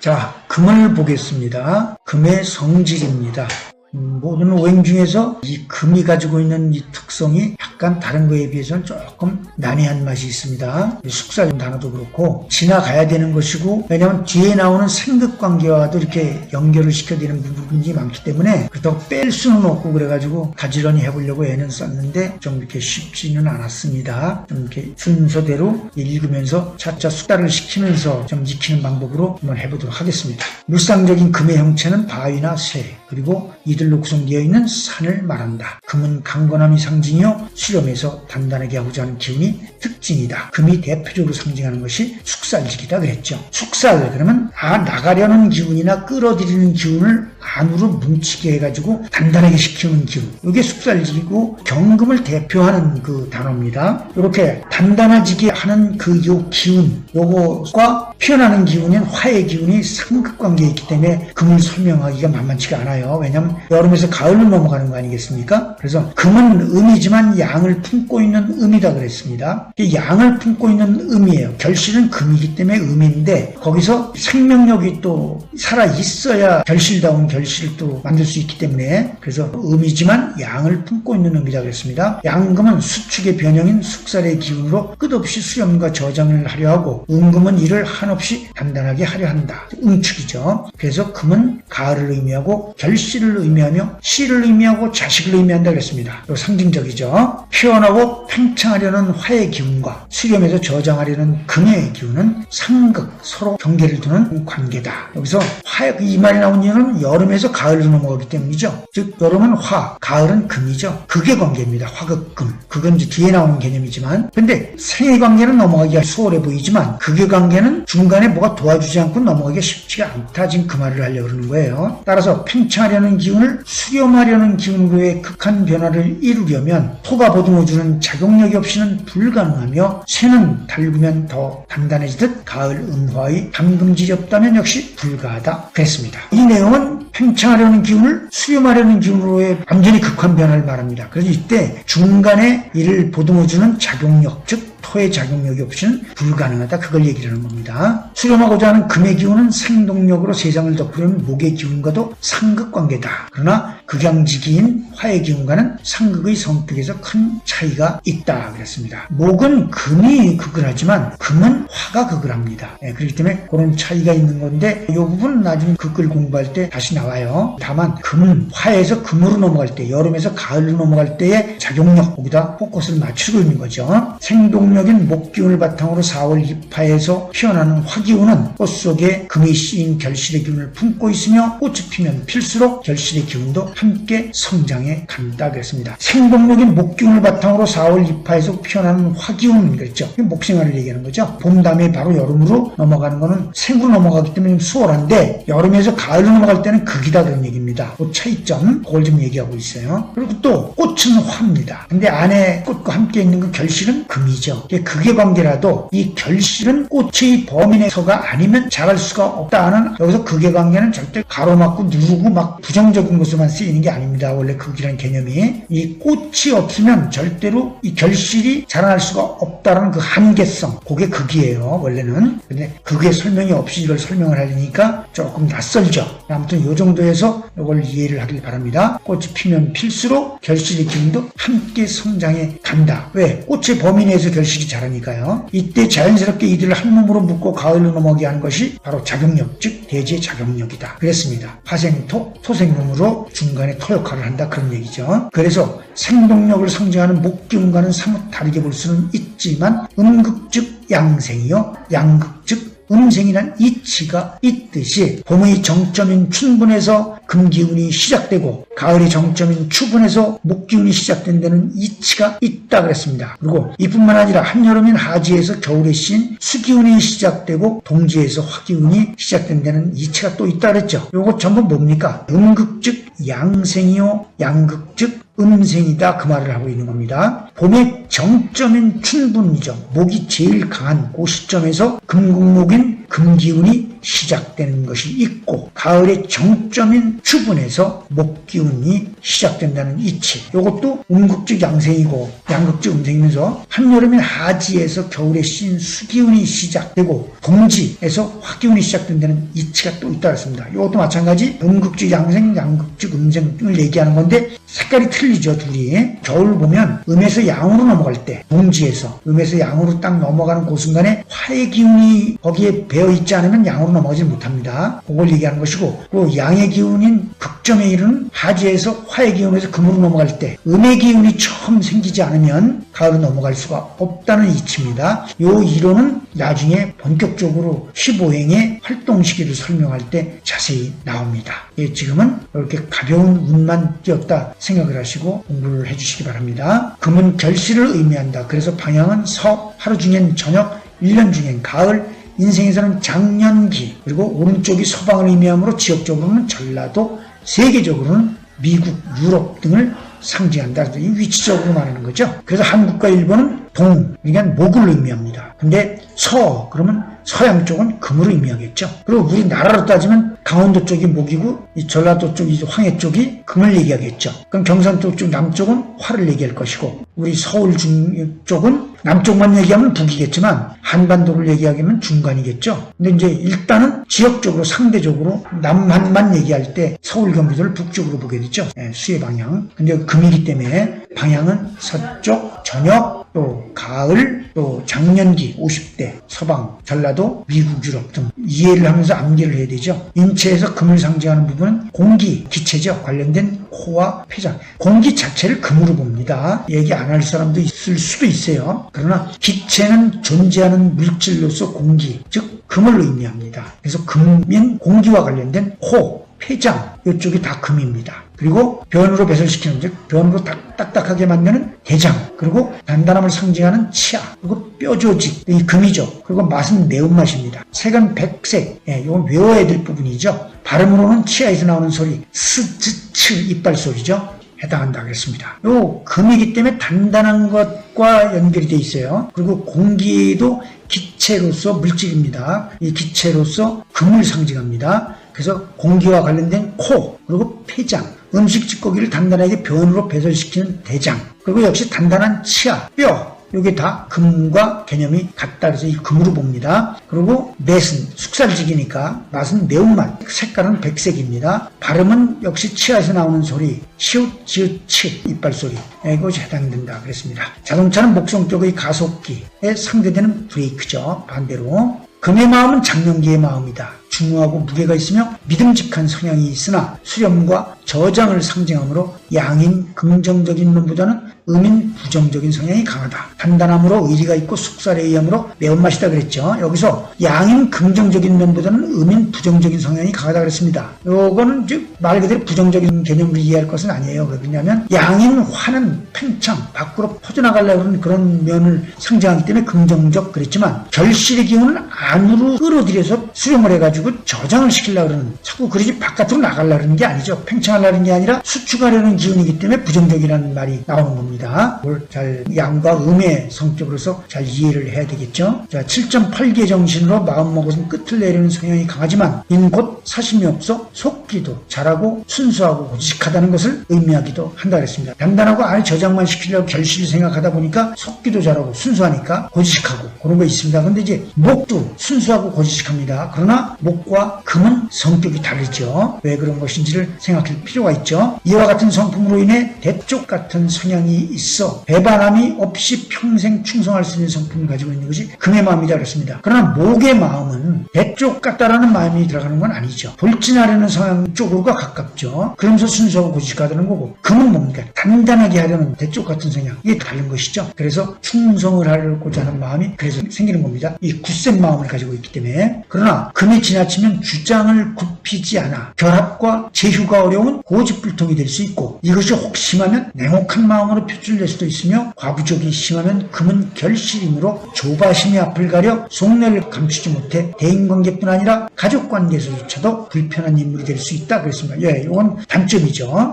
자, 금을 보겠습니다. 금의 성질입니다. 모든 오행 중에서 이 금이 가지고 있는 이 특성이 약간 다른 거에 비해서는 조금 난해한 맛이 있습니다. 숙살 단어도 그렇고 지나가야 되는 것이고, 왜냐하면 뒤에 나오는 생극관계와도 이렇게 연결을 시켜야 되는 부분이 많기 때문에 그렇다고 뺄 수는 없고, 그래가지고 가지런히 해보려고 애는 썼는데 좀 이렇게 쉽지는 않았습니다. 좀 이렇게 순서대로 읽으면서 차차 숙달을 시키면서 좀 익히는 방법으로 한번 해보도록 하겠습니다. 물상적인 금의 형체는 바위나 새, 그리고 이들로 구성되어 있는 산을 말한다. 금은 강건함이 상징이요, 수렴해서 단단하게 하고자 하는 기운이 특징이다. 금이 대표적으로 상징하는 것이 숙살직이다 그랬죠. 숙살, 그러면 나가려는 기운이나 끌어들이는 기운을 안으로 뭉치게 해가지고 단단하게 시키는 기운, 이게 숙살직이고 경금을 대표하는 그 단어입니다. 이렇게 단단해지게 하는 그 요 기운, 요거과 피어나는 기운인 화의 기운이 상극관계에 있기 때문에 금을 설명하기가 만만치가 않아요. 왜냐하면 여름에서 가을로 넘어가는 거 아니겠습니까? 그래서 금은 음이지만 양을 품고 있는 음이다 그랬습니다. 양을 품고 있는 음이에요. 결실은 금이기 때문에 음인데, 거기서 생명력이 또 살아있어야 결실다운 결실을 또 만들 수 있기 때문에, 그래서 음이지만 양을 품고 있는 음이다 그랬습니다. 양금은 수축의 변형인 숙살의 기운으로 끝없이 수렴과 저장을 하려 하고, 음금은 이를 한없이 단단하게 하려 한다. 응축이죠. 그래서 금은 가을을 의미하고 결실을 의미하며 씨를 의미하고 자식을 의미한다 그랬습니다. 상징적이죠. 피어나고 팽창하려는 화의 기운과 수렴해서 저장하려는 금의 기운은 상극, 서로 경계를 두는 관계다. 여기서 이 말이 나온 이유는 여름에서 가을로 넘어가기 때문이죠. 즉 여름은 화, 가을은 금이죠. 극의 관계입니다. 화극금. 그건 이제 뒤에 나오는 개념이지만, 근데 생의 관계는 넘어가기가 수월해 보이지만 극의 관계는 중간에 뭐가 도와주지 않고 넘어가기가 쉽지가 않다. 지금 그 말을 하려고 그러는 거예요. 따라서 팽창하려는 기운을 수렴하려는 기운으로의 극한 변화를 이루려면 토가 보듬어주는 작용력이 없이는 불가능하며, 새는 달구면 더 단단해지듯 가을 음화의 담금질이 없다면 역시 불가하다 그랬습니다. 이 내용은 팽창하려는 기운을 수렴하려는 기운으로의 완전히 극한 변화를 말합니다. 그래서 이때 중간에 이를 보듬어주는 작용력, 즉 토의 작용력이 없이는 불가능하다, 그걸 얘기를 하는 겁니다. 수렴하고자 하는 금의 기운은 생동력으로 세상을 덮으려는 목의 기운과도 상극관계다. 그러나 극양지기인 화의 기운과는 상극의 성격에서 큰 차이가 있다 그랬습니다. 목은 금이 극을 하지만 금은 화가 극을 합니다. 그렇기 때문에 그런 차이가 있는 건데, 이 부분은 나중에 극을 공부할 때 다시 나와요. 다만 금은 화에서 금으로 넘어갈 때, 여름에서 가을로 넘어갈 때의 작용력, 거기다 포커스를 맞추고 있는 거죠. 생동력인 목기운을 바탕으로 4월 입하에서 피어나는 화기운은 꽃 속에 금이 씌인 결실의 기운을 품고 있으며, 꽃이 피면 필수록 결실의 기운도 함께 성장해 간다 그랬습니다. 생동력인 목기운을 바탕으로 4월 입하에서 피어나는 화기운 그랬죠. 목생활을 얘기하는 거죠. 봄 다음에 바로 여름으로 넘어가는 거는 생으로 넘어가기 때문에 수월한데, 여름에서 가을로 넘어갈 때는 극이다 그런 얘기입니다. 그 차이점, 그걸 좀 얘기하고 있어요. 그리고 또 꽃은 화입니다. 근데 안에 꽃과 함께 있는 그 결실은 금이죠. 극의 관계라도 이 결실은 꽃의 범위 내서가 아니면 자랄 수가 없다는, 여기서 극의 관계는 절대 가로막고 누르고 막 부정적인 것으로만 쓰이는 게 아닙니다. 원래 극이라는 개념이 이 꽃이 없으면 절대로 이 결실이 자라날 수가 없다는 그 한계성, 그게 극이에요 원래는. 근데 극의 설명이 없이 이걸 설명을 하려니까 조금 낯설죠. 아무튼 이 정도에서 이걸 이해를 하길 바랍니다. 꽃이 피면 필수록 결실의 기운도 함께 성장해 간다. 왜? 꽃의 범위 내에서 결실이 자라니까요. 이때 자연스럽게 이들을 한 몸으로 묶고 가을로 넘어가게 하는 것이 바로 작용력, 즉 대지의 작용력이다 그랬습니다. 화생토, 토생금으로 중간에 토 역할을 한다, 그런 얘기죠. 그래서 생동력을 상징하는 목기운과는 사뭇 다르게 볼 수는 있지만, 음극 즉 양생이요, 양극 즉 음생이란 이치가 있듯이, 봄의 정점인 춘분에서 금기운이 시작되고 가을의 정점인 추분에서 목기운이 시작된 데는 이치가 있다 그랬습니다. 그리고 이뿐만 아니라 한여름인 하지에서 겨울에 씌인 수기운이 시작되고 동지에서 화기운이 시작된 데는 이치가 또 있다 그랬죠. 요거 전부 뭡니까? 음극 즉 양생이요, 양극 즉 음생이다, 그 말을 하고 있는 겁니다. 봄의 정점인 춘분이죠. 목이 제일 강한 그 시점에서 금국목인 금기운이 시작되는 것이 있고 가을의 정점인 추분에서 목기운이 시작된다는 이치. 이것도 음극적 양생이고 양극적 음생이면서 한여름인 하지에서 겨울에 씌인 수기운이 시작되고 동지에서 화기운이 시작된다는 이치가 또 있다고 했습니다. 이것도 마찬가지 음극적 양생, 양극적 음생을 얘기하는 건데 색깔이 틀리죠, 둘이. 겨울 보면 음에서 양으로 넘어갈 때 동지에서 음에서 양으로 딱 넘어가는 그 순간에 화의 기운이 거기에 배어있지 않으면 양으로 넘어가지 못합니다. 그걸 얘기하는 것이고, 또 양의 기운인 극점에 이르는 하지에서 화의 기운에서 금으로 넘어갈 때 음의 기운이 처음 생기지 않으면 가을로 넘어갈 수가 없다는 이치입니다. 이 이론은 나중에 본격적으로 15행의 활동 시기를 설명할 때 자세히 나옵니다. 예, 지금은 이렇게 가벼운 운만 띄었다 생각을 하시고 공부를 해주시기 바랍니다. 금은 결실을 의미한다. 그래서 방향은 서, 하루 중엔 저녁, 1년 중엔 가을, 인생에서는 장년기, 그리고 오른쪽이 서방을 의미하므로 지역적으로는 전라도, 세계적으로는 미국, 유럽 등을 상징한다. 이 위치적으로 말하는 거죠. 그래서 한국과 일본은 동, 그러니까 목을 의미합니다. 근데 서, 그러면 서양 쪽은 금을 의미하겠죠. 그리고 우리나라로 따지면 강원도 쪽이 목이고 이 전라도 쪽이 황해 쪽이 금을 얘기하겠죠. 그럼 경상도 쪽 남쪽은 화를 얘기할 것이고 우리 서울 쪽은 남쪽만 얘기하면 북이겠지만 한반도를 얘기하면 중간이겠죠. 근데 이제 일단은 지역적으로 상대적으로 남한만 얘기할 때 서울 경기도를 북쪽으로 보게 되죠. 수의 방향. 근데 금이기 때문에 방향은 서쪽, 저녁, 또 가을, 또 장년기, 50대, 서방, 전라도, 미국, 유럽 등 이해를 하면서 암기를 해야 되죠. 인체에서 금을 상징하는 부분은 공기, 기체죠. 관련된 코와 폐장. 공기 자체를 금으로 봅니다. 얘기 안 할 사람도 있을 수도 있어요. 그러나 기체는 존재하는 물질로서 공기, 즉 금을 의미합니다. 그래서 금인 공기와 관련된 코, 폐장, 이쪽이 다 금입니다. 그리고 변으로 배설시키는, 즉 변으로 딱딱하게 만드는 대장, 그리고 단단함을 상징하는 치아, 그리고 뼈조직, 이 금이죠. 그리고 맛은 매운맛입니다. 색은 백색, 이건 외워야 될 부분이죠. 발음으로는 치아에서 나오는 소리, 스, 즈, 츠, 이빨 소리죠. 해당한다고 했습니다. 요 금이기 때문에 단단한 것과 연결이 돼 있어요. 그리고 공기도 기체로서 물질입니다. 이 기체로서 금을 상징합니다. 그래서 공기와 관련된 코, 그리고 폐장, 음식 찌꺼기를 단단하게 변으로 배설시키는 대장, 그리고 역시 단단한 치아, 뼈, 이게 다 금과 개념이 같다. 그래서 이 금으로 봅니다. 그리고 맛은 숙살직이니까 맛은 매운맛, 색깔은 백색입니다. 발음은 역시 치아에서 나오는 소리, 시옷, 지읒, 치, 이빨 소리, 이것이 해당된다 그랬습니다. 자동차는 목성격의 가속기에 상대되는 브레이크죠. 반대로 금의 마음은 장년기의 마음이다. 중후하고 무게가 있으며 믿음직한 성향이 있으나 수렴과 저장을 상징하므로 양인 긍정적인 놈보다는 음인 부정적인 성향이 강하다. 단단함으로 의리가 있고 숙살에 의함으로 매운맛이다 그랬죠. 여기서 양인 긍정적인 놈보다는 음인 부정적인 성향이 강하다 그랬습니다. 요거는 말 그대로 부정적인 개념으로 이해할 것은 아니에요. 왜냐하면 양인 화는 팽창, 밖으로 퍼져나가려고 하는 그런 면을 상징하기 때문에 긍정적 그랬지만 결실의 기운은 안으로 끌어들여서 수렴을 해가지고 저장을 시키려고 그러는, 자꾸 그러지 바깥으로 나가려는 게 아니죠. 팽창하려는 게 아니라 수축하려는 기운이기 때문에 부정적이라는 말이 나오는 겁니다. 그걸 잘 양과 음의 성격으로서 잘 이해를 해야 되겠죠. 자, 7.8개 정신으로 마음먹은 끝을 내리는 성향이 강하지만 이는 곧 사심이 없어 속기도 잘하고 순수하고 고지식하다는 것을 의미하기도 한다 그랬습니다. 단단하고 안에 저장만 시키려고 결실을 생각하다 보니까 속기도 잘하고 순수하니까 고지식하고 그런 거 있습니다. 근데 이제 목도 순수하고 고지식합니다. 그러나 목과 금은 성격이 다르죠. 왜 그런 것인지를 생각할 필요가 있죠. 이와 같은 성품으로 인해 대쪽 같은 성향이 있어 배반함이 없이 평생 충성할 수 있는 성품을 가지고 있는 것이 금의 마음이다 그랬습니다. 그러나 목의 마음은 대쪽 같다라는 마음이 들어가는 건 아니죠. 돌진하려는 성향 쪽으로가 가깝죠. 그러면서 순수하고 고지식하다는 거고, 금은 뭡니까? 단단하게 하려는 대쪽 같은 성향, 이게 다른 것이죠. 그래서 충성을 하려고자 하는 마음이 그래서 생기는 겁니다. 이 굳센 마음을 가지고 있기 때문에. 그러나 금이 지나치면 주장을 굽히지 않아 결합과 제휴가 어려운 고집불통이 될 수 있고, 이것이 혹 심하면 냉혹한 마음으로 표출될 수도 있으며, 과부족이 심하면 금은 결실이므로 조바심이 앞을 가려 속내를 감추지 못해 대인관계뿐 아니라 가족관계에서조차도 불편한 인물이 될 수 있다 그랬습니다. 이건 단점이죠.